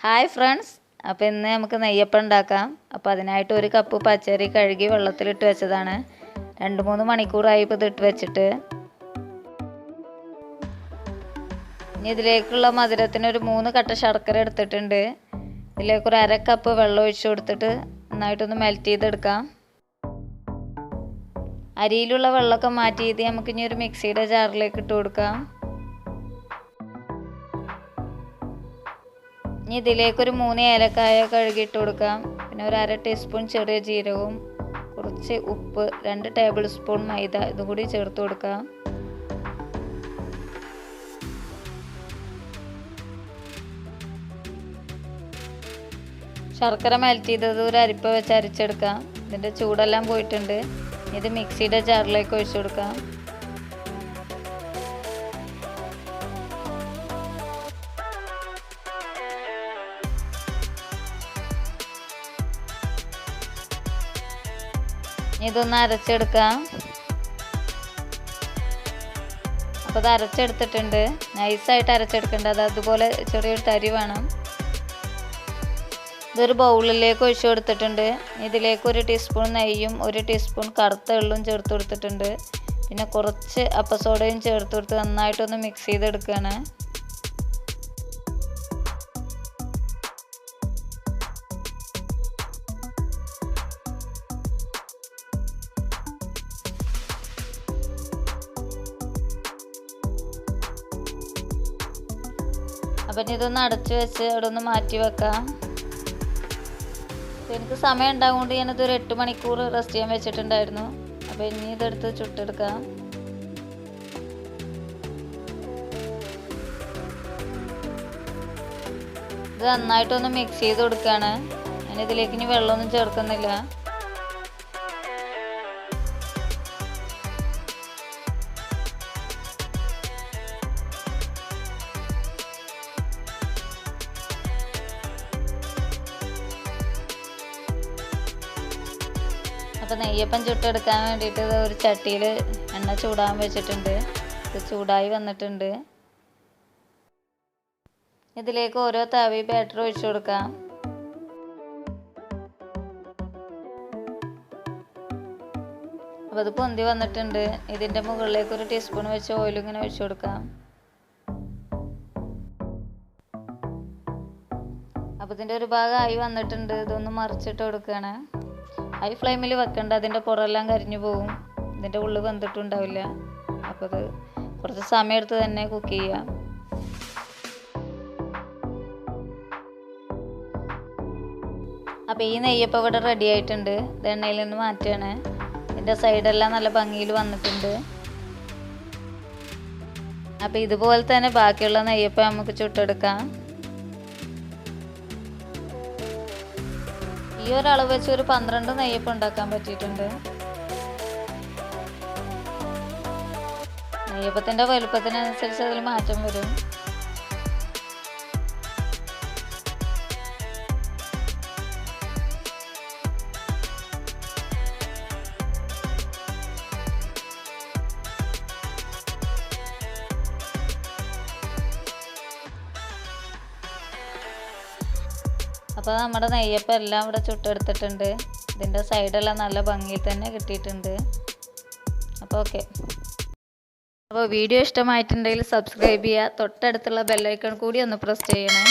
Hi friends, അപ്പോൾ ഇന്ന് നമുക്ക് നെയ്യപ്പം ഉണ്ടാക്കാം. അപ്പോൾ അതിനായിട്ട് ഒരു കപ്പ് പച്ചരി കഴുകി വെള്ളത്തിലിട്ട് വെച്ചതാണ്. 2-3 മണിക്കൂറായി ഇപ്പോൾ ഇതിട്ട് വെച്ചിട്ട്. ഇനി ഇതിലേക്കുള്ള മധുരത്തിന് ഒരു 3 കട്ട ശർക്കര എടുത്തിട്ടുണ്ട്. ഇതിലേക്ക് ഒരു 1/2 കപ്പ് വെള്ളം ഒഴിച്ചു കൊടുത്തിട്ട് നന്നായിട്ടൊന്ന് മെൽറ്റ് ചെയ്തെടുക്കാം. അരിയിലുള്ള വെള്ളമൊക്കെ മാറ്റി ഇത് നമുക്കിനി ഒരു മിക്സിയുടെ ജാറിലേക്ക് ഇട്ട് കൊടുക്കാം. ഇനി ഇതിലേക്കൊരു 3 ഏലക്കായ കഴുകിയിട്ട് കൊടുക്കാം. പിന്നെ ഒരു 1/2 ടീസ്പൂൺ ചെറിയ ജീരകവും കുറച്ച് ഉപ്പ്, 2 ടേബിൾ സ്പൂൺ മൈദ ഇതും കൂടി ചേർത്ത് കൊടുക്കാം. ശർക്കര മെൽറ്റ് ചെയ്തത് ഒരു അരിപ്പ വെച്ച് അരിച്ചെടുക്കാം. ഇതിൻ്റെ ചൂടെല്ലാം പോയിട്ടുണ്ട്. ഇത് മിക്സിയുടെ ജാറിലേക്ക് ഒഴിച്ചു കൊടുക്കാം. ഇതൊന്ന് അരച്ചെടുക്കാം. അപ്പോൾ ഇത് അരച്ചെടുത്തിട്ടുണ്ട്. നൈസായിട്ട് അരച്ചെടുക്കേണ്ടത്, അതുപോലെ ചെറിയൊരു തരി വേണം. ഇതൊരു ബൗളിലേക്ക് ഒഴിച്ചു കൊടുത്തിട്ടുണ്ട്. ഇതിലേക്ക് 1 ടീസ്പൂൺ നെയ്യും 1 ടീസ്പൂൺ കറുത്ത എള്ളും ചേർത്ത് കൊടുത്തിട്ടുണ്ട്. പിന്നെ കുറച്ച് അപ്പസോഡയും ചേർത്ത് കൊടുത്ത് നന്നായിട്ടൊന്ന് മിക്സ് ചെയ്തെടുക്കുകയാണ്. അപ്പം ഇതൊന്ന് അടച്ചു വെച്ച് അവിടെ ഒന്ന് മാറ്റി വെക്കാം. എനിക്ക് സമയം ഉണ്ടാകുകൊണ്ട് ഞാനിതൊരു 8 മണിക്കൂർ റെസ്റ്റ് ചെയ്യാൻ വെച്ചിട്ടുണ്ടായിരുന്നു. അപ്പോൾ ഇനി ഇതെടുത്ത് ചുട്ടെടുക്കാം. ഇത് നന്നായിട്ടൊന്ന് മിക്സ് ചെയ്ത് കൊടുക്കുകയാണ്. ഞാനിതിലേക്ക് ഇനി വെള്ളമൊന്നും ചേർക്കുന്നില്ല. അപ്പോൾ നെയ്യപ്പം ചുട്ടെടുക്കാൻ വേണ്ടിയിട്ട് ഒരു ചട്ടിയിൽ എണ്ണ ചൂടാൻ വെച്ചിട്ടുണ്ട്. ഇത് ചൂടായി വന്നിട്ടുണ്ട്. ഇതിലേക്ക് ഓരോ തവി ബാറ്റർ ഒഴിച്ചു കൊടുക്കാം. അപ്പോൾ ഇത് പൊന്തി വന്നിട്ടുണ്ട്. ഇതിൻ്റെ മുകളിലേക്ക് 1 ടീസ്പൂൺ വെച്ച് ഓയിൽ ഇങ്ങനെ ഒഴിച്ചു കൊടുക്കാം. അപ്പോൾ ഇതിൻ്റെ ഒരു ഭാഗമായി വന്നിട്ടുണ്ട്. ഇതൊന്ന് മറിച്ചിട്ട് കൊടുക്കുകയാണ്. ഹൈ ഫ്ലെയിമിൽ വെക്കേണ്ട, അതിൻ്റെ പുറമെല്ലാം കരിഞ്ഞു പോകും. ഇതിൻ്റെ ഉള്ളിൽ വെന്തിട്ടുണ്ടാവില്ല. അപ്പോൾ അത് കുറച്ച് സമയം എടുത്ത് തന്നെ കുക്ക് ചെയ്യാം. അപ്പോൾ ഈ നെയ്യപ്പം ഇവിടെ റെഡി ആയിട്ടുണ്ട്. ഇത് എണ്ണയിൽ നിന്ന് മാറ്റുകയാണ്. ഇതിൻ്റെ സൈഡെല്ലാം നല്ല ഭംഗിയിൽ വന്നിട്ടുണ്ട്. അപ്പോൾ ഇതുപോലെ തന്നെ ബാക്കിയുള്ള നെയ്യപ്പം നമുക്ക് ചുട്ടെടുക്കാം. ഈ ഒരളവ് വെച്ച് ഒരു 12 നെയ്യപ്പം ഉണ്ടാക്കാൻ പറ്റിയിട്ടുണ്ട്. നെയ്യപ്പത്തിൻ്റെ വലുപ്പത്തിനനുസരിച്ച് അതിൽ മാറ്റം വരും. അപ്പോൾ നമ്മുടെ നെയ്യപ്പം എല്ലാം ഇവിടെ ചുട്ടെടുത്തിട്ടുണ്ട്. ഇതിൻ്റെ സൈഡെല്ലാം നല്ല ഭംഗിയിൽ തന്നെ കിട്ടിയിട്ടുണ്ട്. അപ്പോൾ ഓക്കെ. അപ്പോൾ വീഡിയോ ഇഷ്ടമായിട്ടുണ്ടെങ്കിൽ സബ്സ്ക്രൈബ് ചെയ്യുക. തൊട്ടടുത്തുള്ള ബെല്ലൈക്കൺ കൂടി ഒന്ന് പ്രസ് ചെയ്യണേ.